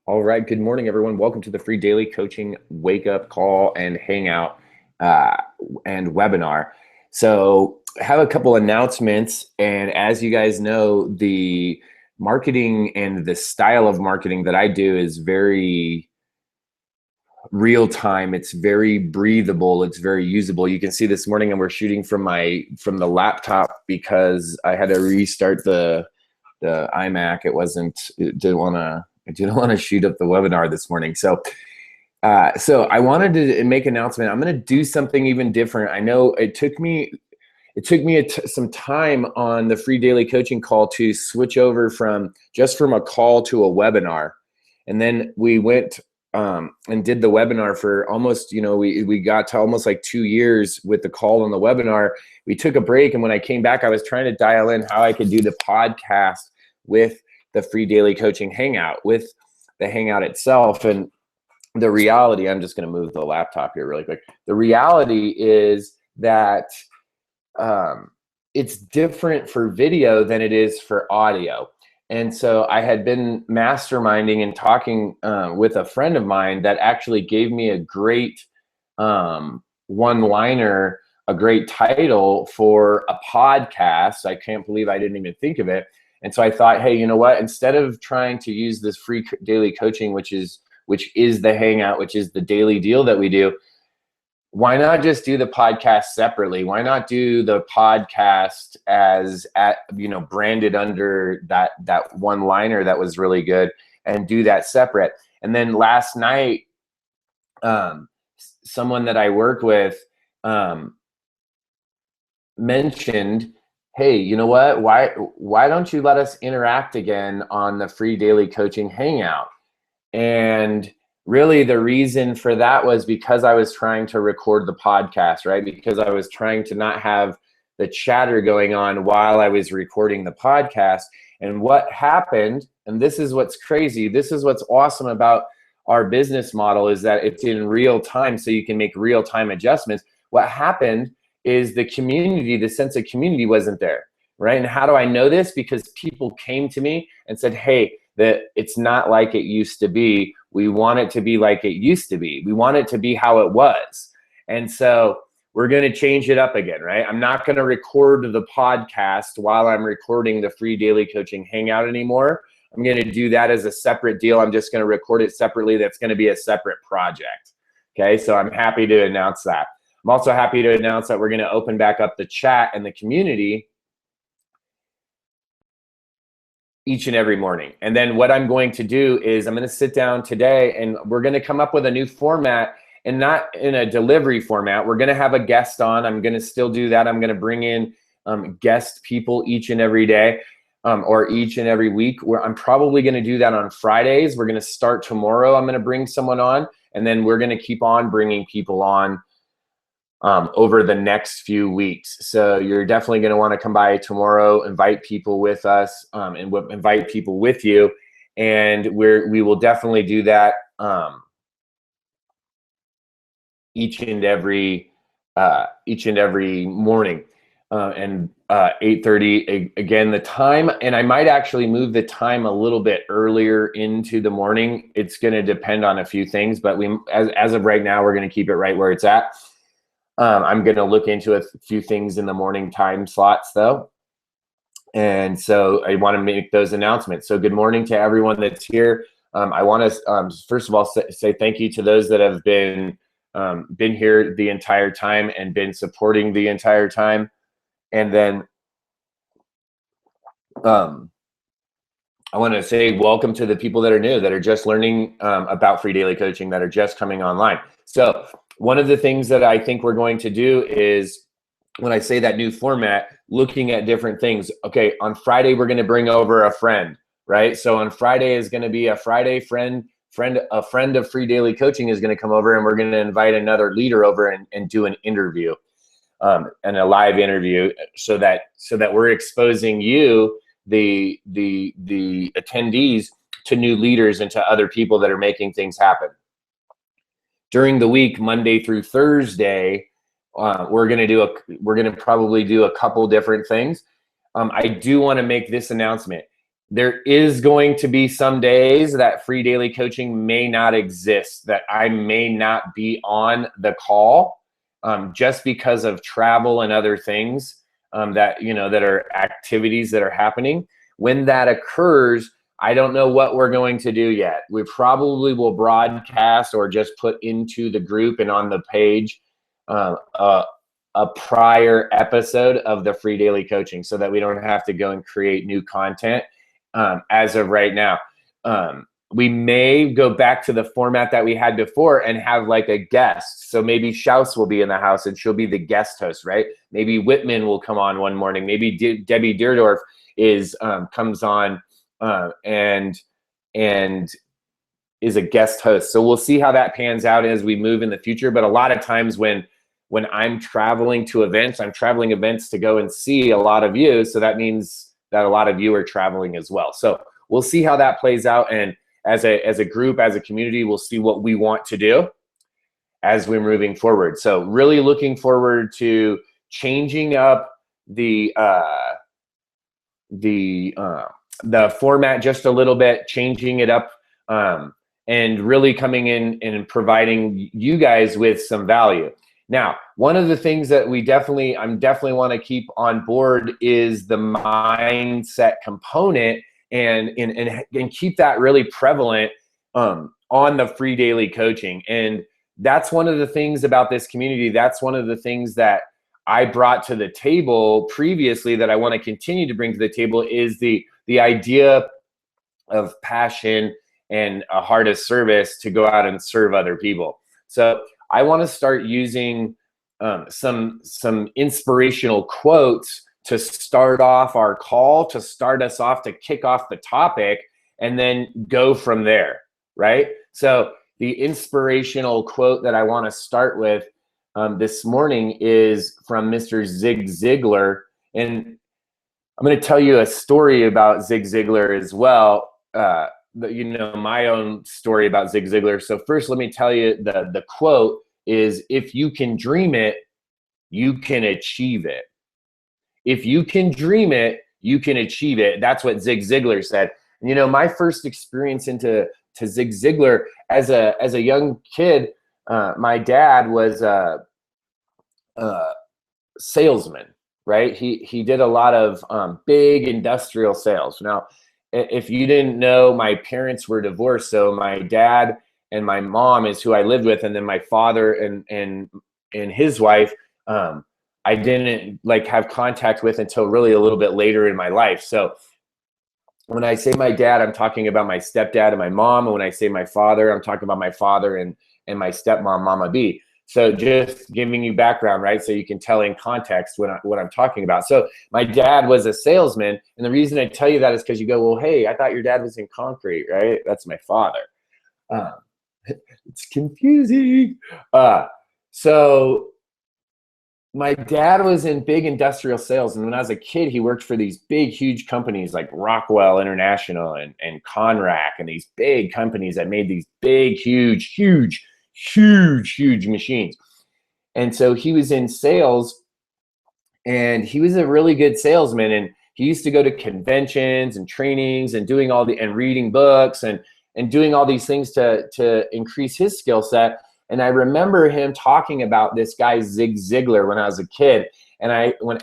All right. Good morning, everyone. Welcome to the free daily coaching wake up call and hangout uh, and webinar. So, I have a couple announcements. And as you guys know, the marketing and the style of marketing that I do is very real time. It's very breathable. It's very usable. You can see this morning, and we're shooting from the laptop because I had to restart the iMac. It didn't want to shoot up the webinar this morning. So I wanted to make an announcement. I'm going to do something even different. I know it took me some time on the free daily coaching call to switch over from a call to a webinar. And then we went and did the webinar for almost, we got to almost like 2 years with the call and the webinar. We took a break. And when I came back, I was trying to dial in how I could do the podcast with the free daily coaching hangout, with the hangout itself. And the reality, I'm just going to move the laptop here really quick. The reality is that it's different for video than it is for audio. And so I had been masterminding and talking with a friend of mine that actually gave me a great one-liner, a great title for a podcast. I can't believe I didn't even think of it. And so I thought, hey, you know what? Instead of trying to use this free daily coaching, which is the hangout, which is the daily deal that we do, why not just do the podcast separately? Why not do the podcast branded under that one liner that was really good, and do that separate? And then last night, someone that I work with mentioned, hey, you know what? Why don't you let us interact again on the free daily coaching hangout? And really the reason for that was because I was trying to record the podcast, right? Because I was trying to not have the chatter going on while I was recording the podcast. And what happened, and this is what's crazy, this is what's awesome about our business model, is that it's in real time, so you can make real time adjustments. What happened is the community, the sense of community wasn't there, right? And how do I know this? Because people came to me and said, hey, that it's not like it used to be. We want it to be like it used to be. We want it to be how it was. And so we're going to change it up again, right? I'm not going to record the podcast while I'm recording the free daily coaching hangout anymore. I'm going to do that as a separate deal. I'm just going to record it separately. That's going to be a separate project. Okay, so I'm happy to announce that. I'm also happy to announce that we're going to open back up the chat and the community each and every morning. And then what I'm going to do is I'm going to sit down today and we're going to come up with a new format, and not in a delivery format. We're going to have a guest on. I'm going to still do that. I'm going to bring in guest people each and every day or each and every week. I'm probably going to do that on Fridays. We're going to start tomorrow. I'm going to bring someone on, and then we're going to keep on bringing people on over the next few weeks. So you're definitely going to want to come by tomorrow, invite people with us, and invite people with you. And we will definitely do that each and every morning, and 8:30 again the time. And I might actually move the time a little bit earlier into the morning. It's going to depend on a few things, but as of right now, we're going to keep it right where it's at. I'm going to look into a few things in the morning time slots, though. And so I want to make those announcements. So good morning to everyone that's here. I want to, first of all, say thank you to those that have been here the entire time and been supporting the entire time. And then I want to say welcome to the people that are new, that are just learning about free daily coaching, that are just coming online. So one of the things that I think we're going to do is, when I say that new format, looking at different things. Okay, on Friday, we're going to bring over a friend, right? So on Friday is going to be a Friday friend, a friend of free daily coaching is going to come over, and we're going to invite another leader over and do an interview, and a live interview, so that we're exposing you, the attendees, to new leaders and to other people that are making things happen. During the week, Monday through Thursday, we're going to probably do a couple different things. I do want to make this announcement. there is going to be some days that free daily coaching may not exist, that I may not be on the call, just because of travel and other things, that, that are activities that are happening. When that occurs, I don't know what we're going to do yet. We probably will broadcast or just put into the group and on the page a prior episode of the free daily coaching, so that we don't have to go and create new content. As of right now, we may go back to the format that we had before and have like a guest. So maybe Schaus will be in the house and she'll be the guest host, right? Maybe Whitman will come on one morning. Maybe Debbie Deerdorf comes on and is a guest host. So we'll see how that pans out as we move in the future. But a lot of times when I'm traveling to events, I'm traveling events to go and see a lot of you. So that means that a lot of you are traveling as well. So we'll see how that plays out. And as a group, as a community, we'll see what we want to do as we're moving forward. So really looking forward to changing up the format just a little bit, changing it up, and really coming in and providing you guys with some value. Now, one of the things that I definitely want to keep on board is the mindset component, and keep that really prevalent on the free daily coaching. And that's one of the things about this community. That's one of the things that I brought to the table previously that I want to continue to bring to the table, is the idea of passion and a heart of service to go out and serve other people. So I want to start using some inspirational quotes to start off our call, to start us off, to kick off the topic, and then go from there, right? So the inspirational quote that I want to start with this morning is from Mr. Zig Ziglar. And I'm going to tell you a story about Zig Ziglar as well. My own story about Zig Ziglar. So first, let me tell you the quote is, if you can dream it, you can achieve it. If you can dream it, you can achieve it. That's what Zig Ziglar said. And, my first experience into Zig Ziglar as a young kid, my dad was a salesman, right? He did a lot of big industrial sales. Now, if you didn't know, my parents were divorced. So my dad and my mom is who I lived with, and then my father and his wife, I didn't have contact with until really a little bit later in my life. So when I say my dad, I'm talking about my stepdad and my mom. And when I say my father, I'm talking about my father and my stepmom, Mama B. So just giving you background, right? So you can tell in context what I'm talking about. So my dad was a salesman. And the reason I tell you that is because you go, well, hey, I thought your dad was in concrete, right? That's my father. It's confusing. So my dad was in big industrial sales. And when I was a kid, he worked for these big, huge companies like Rockwell International and Conrack, and these big companies that made these big, huge machines. And so he was in sales, and he was a really good salesman. And he used to go to conventions and trainings and doing and reading books and doing all these things to increase his skill set. And I remember him talking about this guy, Zig Ziglar, when I was a kid. And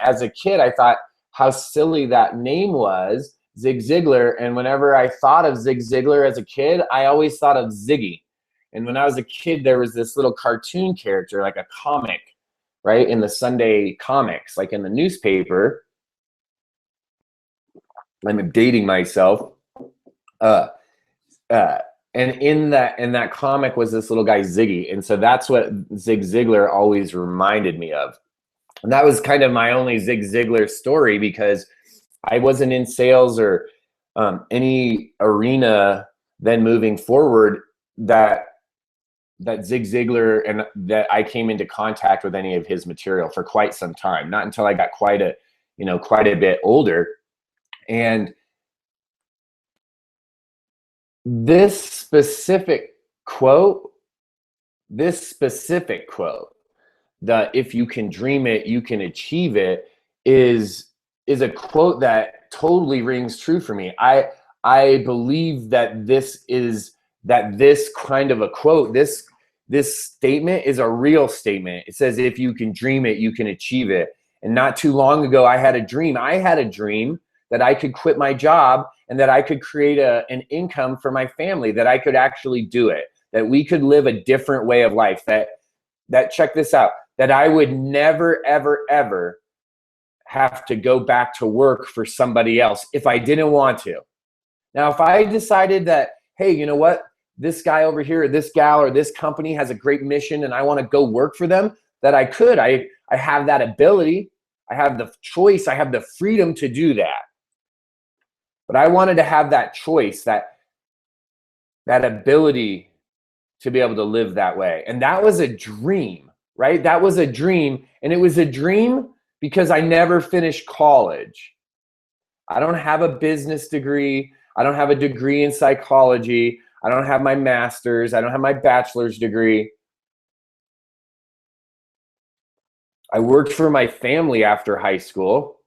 as a kid, I thought how silly that name was, Zig Ziglar. And whenever I thought of Zig Ziglar as a kid, I always thought of Ziggy. And when I was a kid, there was this little cartoon character, like a comic, right? In the Sunday comics, like in the newspaper. I'm dating myself. And in that comic was this little guy, Ziggy. And so that's what Zig Ziglar always reminded me of. And that was kind of my only Zig Ziglar story, because I wasn't in sales or any arena then moving forward that Zig Ziglar, and that I came into contact with any of his material for quite some time, not until I got quite a bit older. And this specific quote, the if you can dream it, you can achieve it, is a quote that totally rings true for me. I believe that this kind of a quote, this statement is a real statement. It says, if you can dream it, you can achieve it. And not too long ago, I had a dream. I had a dream that I could quit my job and that I could create an income for my family, that I could actually do it, that we could live a different way of life, that check this out, that I would never, ever, ever have to go back to work for somebody else if I didn't want to. Now, if I decided that, hey, you know what? This guy over here, or this gal, or this company has a great mission and I want to go work for them, that I could. I have that ability. I have the choice. I have the freedom to do that. But I wanted to have that choice, that ability to be able to live that way. And that was a dream, right? That was a dream. And it was a dream because I never finished college. I don't have a business degree. I don't have a degree in psychology. I don't have my master's. I don't have my bachelor's degree. I worked for my family after high school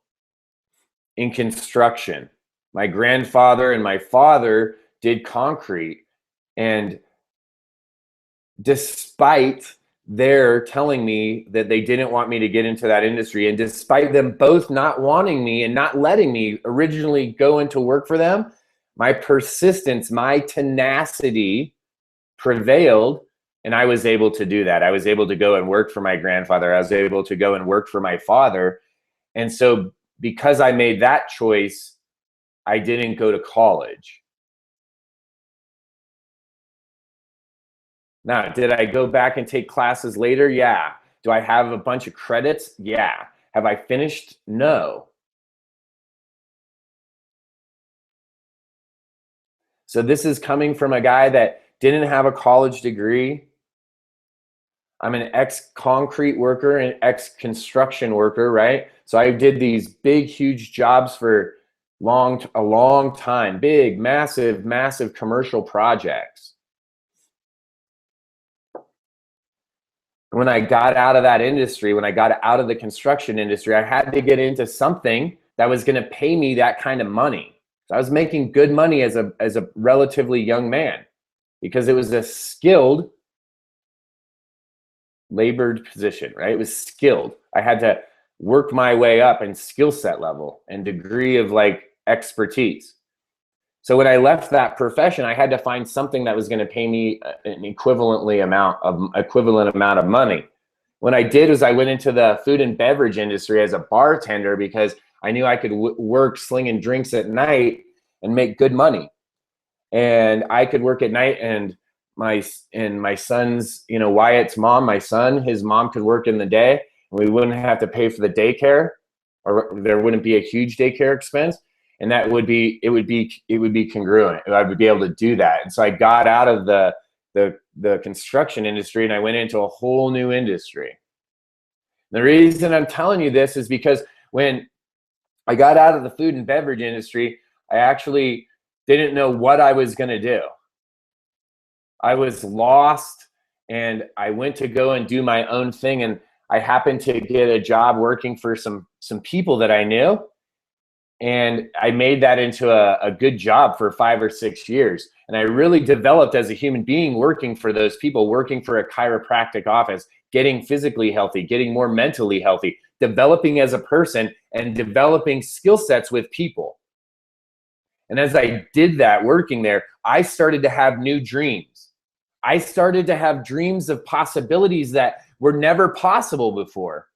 in construction. My grandfather and my father did concrete. And despite their telling me that they didn't want me to get into that industry, and despite them both not wanting me and not letting me originally go into work for them, my persistence, my tenacity prevailed, and I was able to do that. I was able to go and work for my grandfather. I was able to go and work for my father. And so because I made that choice, I didn't go to college. Now, did I go back and take classes later? Yeah. Do I have a bunch of credits? Yeah. Have I finished? No. So this is coming from a guy that didn't have a college degree. I'm an ex-concrete worker and ex-construction worker, right? So I did these big, huge jobs for a long time, big, massive, massive commercial projects. When I got out of that industry, when I got out of the construction industry, I had to get into something that was going to pay me that kind of money. So I was making good money as a relatively young man because it was a skilled labored position, right? It was skilled. I had to work my way up in skill set level and degree of like expertise. So when I left that profession, I had to find something that was going to pay me an equivalent amount of money. What I did was I went into the food and beverage industry as a bartender because I knew I could work slinging drinks at night and make good money. And I could work at night, and my son's, Wyatt's mom, my son, his mom could work in the day, and we wouldn't have to pay for the daycare, or there wouldn't be a huge daycare expense. And it would be congruent. I would be able to do that. And so I got out of the construction industry and I went into a whole new industry. The reason I'm telling you this is because when I got out of the food and beverage industry, I actually didn't know what I was going to do. I was lost, and I went to go and do my own thing. And I happened to get a job working for some people that I knew. And I made that into a good job for 5 or 6 years. And I really developed as a human being working for those people, working for a chiropractic office, getting physically healthy, getting more mentally healthy, developing as a person, and developing skill sets with people. And as I did that working there, I started to have new dreams. I started to have dreams of possibilities that were never possible before.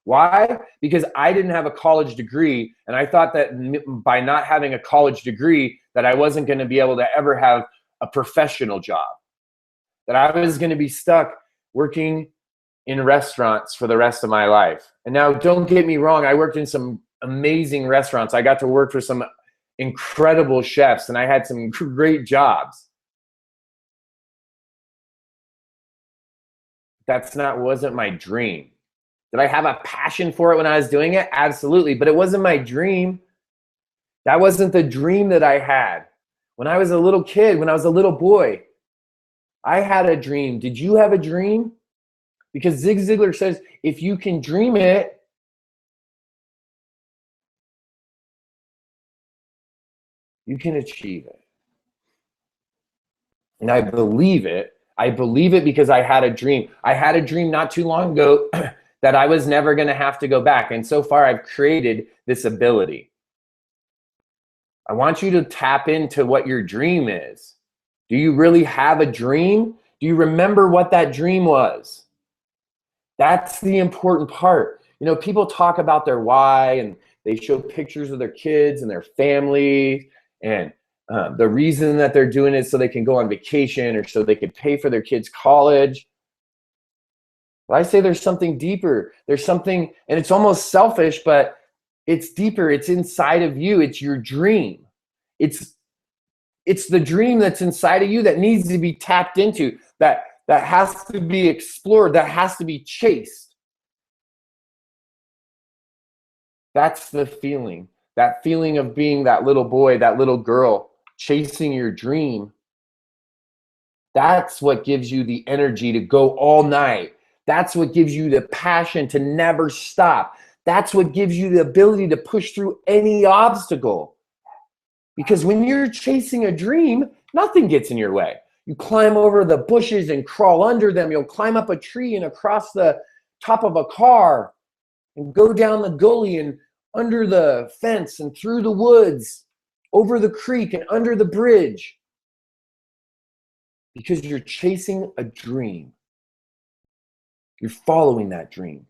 Why? Because I didn't have a college degree, and I thought that by not having a college degree that I wasn't going to be able to ever have a professional job, that I was going to be stuck working in restaurants for the rest of my life. And now, don't get me wrong, I worked in some amazing restaurants. I got to work for some incredible chefs, and I had some great jobs. Wasn't my dream. Did I have a passion for it when I was doing it? Absolutely, but it wasn't my dream. That wasn't the dream that I had. When I was a little kid, when I was a little boy, I had a dream. Did you have a dream? Because Zig Ziglar says, if you can dream it, You can achieve it. And I believe it. I believe it because I had a dream. I had a dream not too long ago that I was never going to have to go back. And so far, I've created this ability. I want you to tap into what your dream is. Do you really have a dream? Do you remember what that dream was? That's the important part. You know, people talk about their why and they show pictures of their kids and their family, and the reason that they're doing it so they can go on vacation or so they can pay for their kids' college. But I say there's something deeper. There's something, and it's almost selfish, but it's deeper. It's inside of you. It's your dream. It's the dream that's inside of you that needs to be tapped into, that has to be explored, that has to be chased. That's the feeling. That feeling of being that little boy, that little girl, chasing your dream. That's what gives you the energy to go all night. That's what gives you the passion to never stop. That's what gives you the ability to push through any obstacle. Because when you're chasing a dream, nothing gets in your way. You climb over the bushes and crawl under them. You'll climb up a tree and across the top of a car and go down the gully and under the fence and through the woods, over the creek and under the bridge. Because you're chasing a dream. You're following that dream.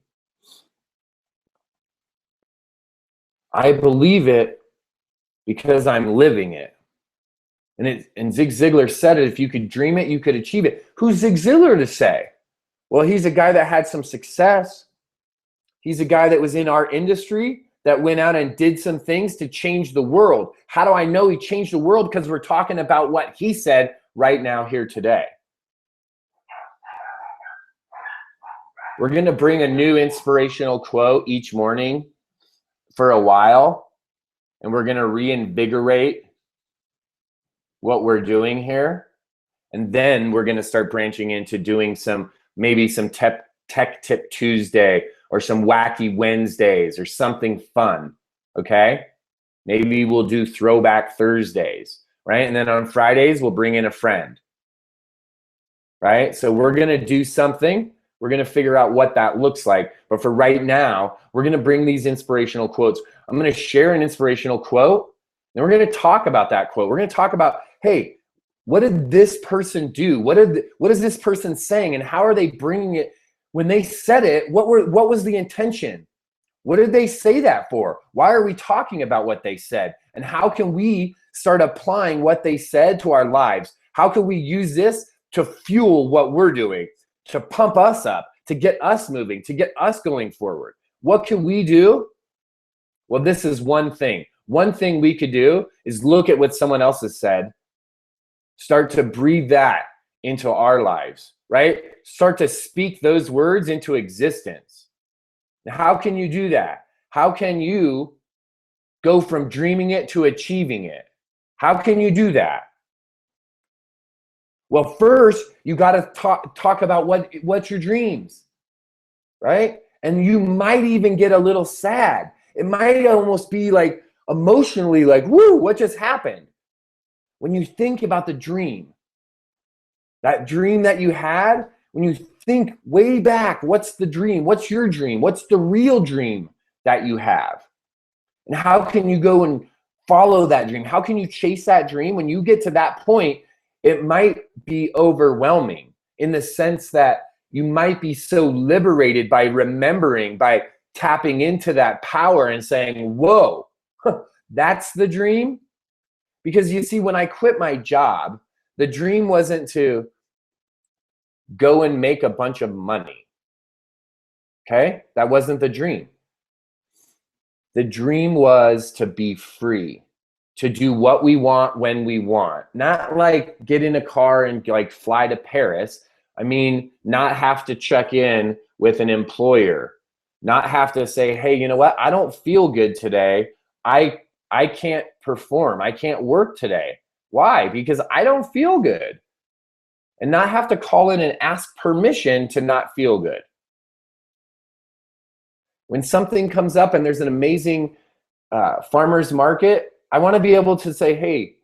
I believe it because I'm living it. And Zig Ziglar said it, if you could dream it, you could achieve it. Who's Zig Ziglar to say? Well, he's a guy that had some success. He's a guy that was in our industry that went out and did some things to change the world. How do I know he changed the world? Because we're talking about what he said right now here today. We're going to bring a new inspirational quote each morning for a while, and we're going to reinvigorate what we're doing here. And then we're going to start branching into doing maybe some tech tip Tuesday or some wacky Wednesdays or something fun. Okay. Maybe we'll do throwback Thursdays, right? And then on Fridays, we'll bring in a friend, right? So we're going to do something. We're going to figure out what that looks like. But for right now, we're going to bring these inspirational quotes. I'm going to share an inspirational quote, and we're going to talk about that quote. We're going to talk about, hey, what did this person do? What is this person saying, and how are they bringing it? When they said it, what was the intention? What did they say that for? Why are we talking about what they said? And how can we start applying what they said to our lives? How can we use this to fuel what we're doing, to pump us up, to get us moving, to get us going forward? What can we do? Well, this is one thing. One thing we could do is look at what someone else has said, start to breathe that into our lives, right? Start to speak those words into existence. Now, how can you do that? How can you go from dreaming it to achieving it? How can you do that? Well, first, you got to talk about what's your dreams, right? And you might even get a little sad. It might almost be like emotionally like, woo, what just happened? When you think about the dream, that dream that you had, when you think way back, what's the dream? What's your dream? What's the real dream that you have? And how can you go and follow that dream? How can you chase that dream? When you get to that point, it might be overwhelming in the sense that you might be so liberated by remembering, by tapping into that power and saying, whoa, that's the dream? Because you see, when I quit my job, the dream wasn't to go and make a bunch of money. Okay? That wasn't the dream. The dream was to be free, to do what we want when we want. Not like get in a car and like fly to Paris. I mean, not have to check in with an employer, not have to say, hey, you know what? I don't feel good today. I can't perform. I can't work today. Why? Because I don't feel good. And not have to call in and ask permission to not feel good. When something comes up and there's an amazing farmer's market, I want to be able to say, hey,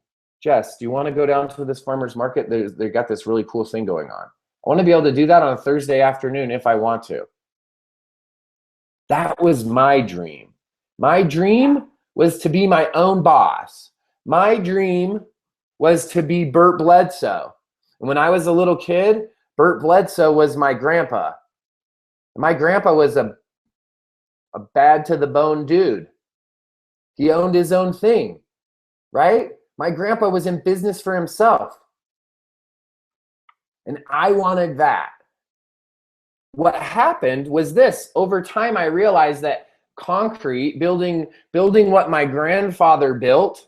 Jess, do you want to go down to this farmer's market? They got this really cool thing going on. I want to be able to do that on a Thursday afternoon if I want to. That was my dream. My dream was to be my own boss. My dream was to be Burt Bledsoe. And when I was a little kid, Burt Bledsoe was my grandpa. My grandpa was a bad to the bone dude. He owned his own thing, right? My grandpa was in business for himself. And I wanted that. What happened was this. Over time, I realized that concrete, building what my grandfather built,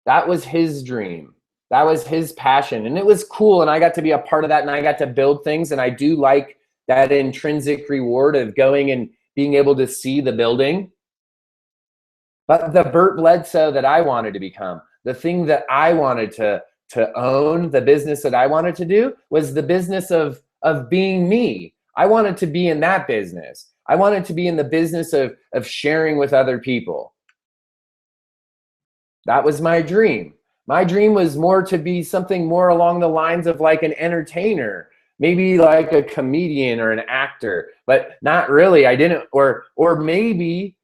that was his dream. That was his passion. And it was cool. And I got to be a part of that. And I got to build things. And I do like that intrinsic reward of going and being able to see the building. But the Burt Bledsoe that I wanted to become, the thing that I wanted to own, the business that I wanted to do, was the business of being me. I wanted to be in that business. I wanted to be in the business of sharing with other people. That was my dream. My dream was more to be something more along the lines of like an entertainer, maybe like a comedian or an actor, but not really. I didn't, or maybe,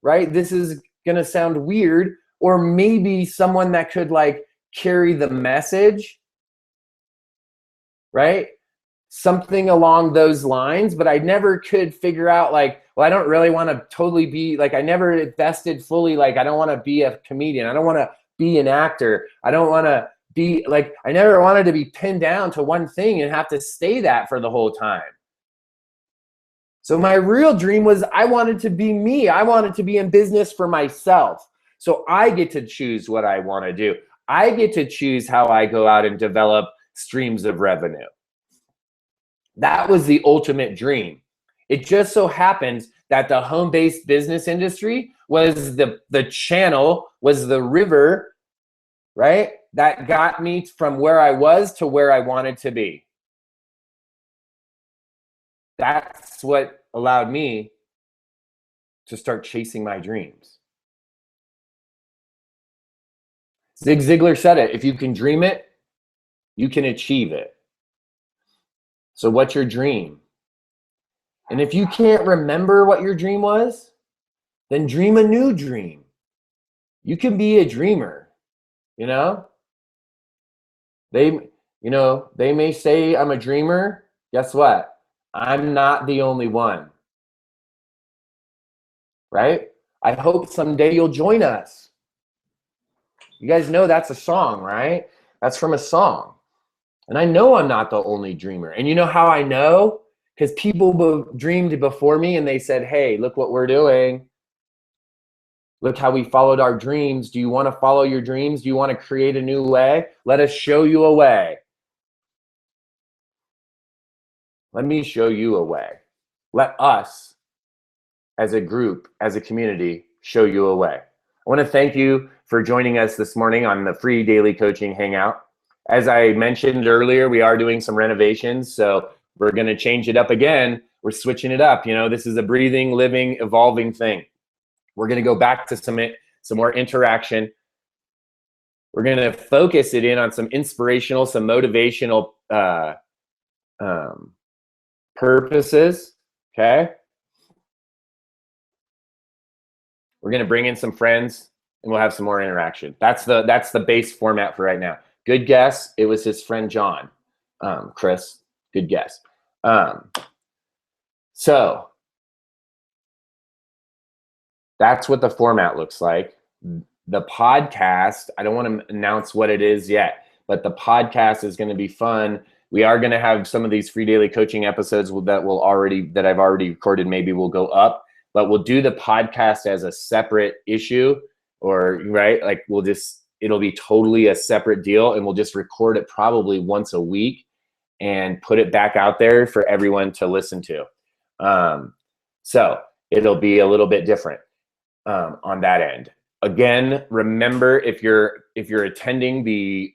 right? This is gonna sound weird, or maybe someone that could like carry the message, right? Something along those lines, but I never could figure out like, well, I don't really want to totally be like, I never invested fully. Like, I don't want to be a comedian. I don't want to be an actor. I don't want to be like, I never wanted to be pinned down to one thing and have to stay that for the whole time. So my real dream was I wanted to be me. I wanted to be in business for myself. So I get to choose what I want to do. I get to choose how I go out and develop streams of revenue. That was the ultimate dream. It just so happens that the home-based business industry was the channel, was the river, right? That got me from where I was to where I wanted to be. That's what allowed me to start chasing my dreams. Zig Ziglar said it, if you can dream it, you can achieve it. So what's your dream? And if you can't remember what your dream was, then dream a new dream. You can be a dreamer, you know? They may say I'm a dreamer. Guess what? I'm not the only one. Right? I hope someday you'll join us. You guys know that's a song, right? That's from a song. And I know I'm not the only dreamer. And you know how I know? Because people dreamed before me and they said, hey, look what we're doing. Look how we followed our dreams. Do you want to follow your dreams? Do you want to create a new way? Let us show you a way. Let me show you a way. Let us, as a group, as a community, show you a way. I want to thank you for joining us this morning on the free daily coaching hangout. As I mentioned earlier, we are doing some renovations, so we're going to change it up again. We're switching it up. You know, this is a breathing, living, evolving thing. We're going to go back to some more interaction. We're going to focus it in on some inspirational, some motivational purposes. Okay. We're going to bring in some friends and we'll have some more interaction. That's the base format for right now. Good guess. It was his friend John. Chris, good guess. So that's what the format looks like. The podcast, I don't want to announce what it is yet, but the podcast is going to be fun. We are going to have some of these free daily coaching episodes that I've already recorded. Maybe will go up, but we'll do the podcast as a separate issue, or right, like it'll be totally a separate deal, and we'll just record it probably once a week and put it back out there for everyone to listen to. So it'll be a little bit different on that end. Again, remember, if you're attending the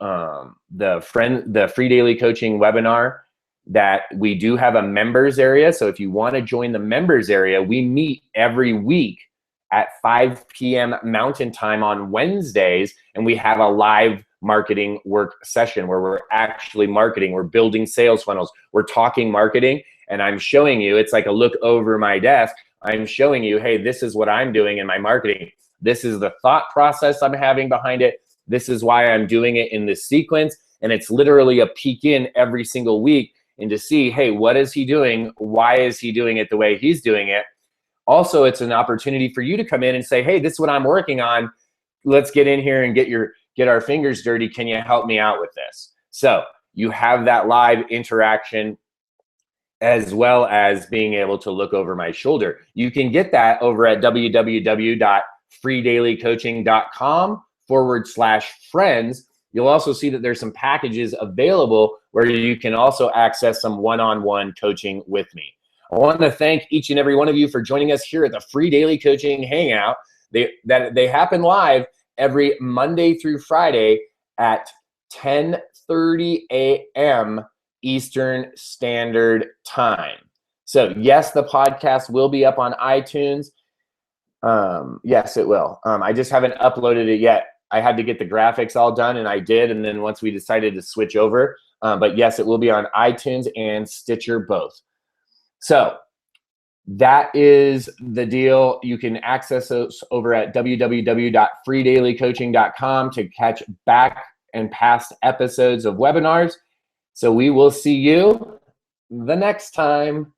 free daily coaching webinar, that we do have a members area. So if you want to join the members area, we meet every week at 5 p.m. Mountain Time on Wednesdays, and we have a live marketing work session where we're actually marketing, we're building sales funnels, we're talking marketing, and I'm showing you, it's like a look over my desk, I'm showing you, hey, this is what I'm doing in my marketing. This is the thought process I'm having behind it. This is why I'm doing it in this sequence. And it's literally a peek in every single week and to see, hey, what is he doing? Why is he doing it the way he's doing it? Also, it's an opportunity for you to come in and say, hey, this is what I'm working on. Let's get in here and get our fingers dirty. Can you help me out with this? So you have that live interaction as well as being able to look over my shoulder. You can get that over at www.freedailycoaching.com/friends. You'll also see that there's some packages available where you can also access some one-on-one coaching with me. I want to thank each and every one of you for joining us here at the Free Daily Coaching Hangout. They happen live every Monday through Friday at 10:30 a.m. Eastern Standard Time. So yes, the podcast will be up on iTunes. Yes, it will. I just haven't uploaded it yet. I had to get the graphics all done, and I did. And then once we decided to switch over, but yes, it will be on iTunes and Stitcher both. So that is the deal. You can access us over at www.freedailycoaching.com to catch back and past episodes of webinars. So we will see you the next time.